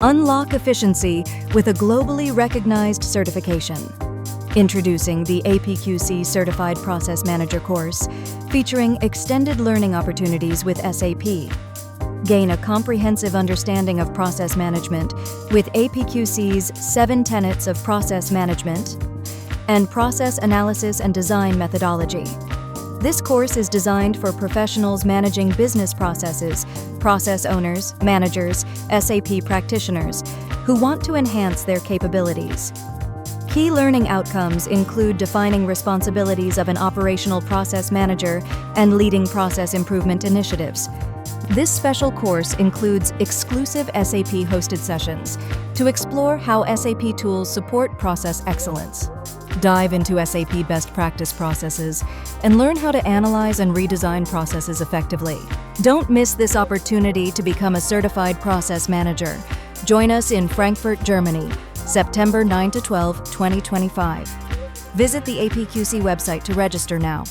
Unlock efficiency with a globally recognized certification. Introducing the APQC Certified Process Manager course, featuring extended learning opportunities with SAP. Gain a comprehensive understanding of process management with APQC's 7 Tenets of Process Management and Process Analysis and Design Methodology. This course is designed for professionals managing business processes, process owners, managers, SAP practitioners who want to enhance their capabilities. Key learning outcomes include defining responsibilities of an operational process manager and leading process improvement initiatives. This special course includes exclusive SAP-hosted sessions to explore how SAP tools support process excellence. Dive into SAP best practice processes and learn how to analyze and redesign processes effectively. Don't miss this opportunity to become a certified process manager. Join us in Frankfurt, Germany, September 9 to 12, 2025. Visit the APQC website to register now.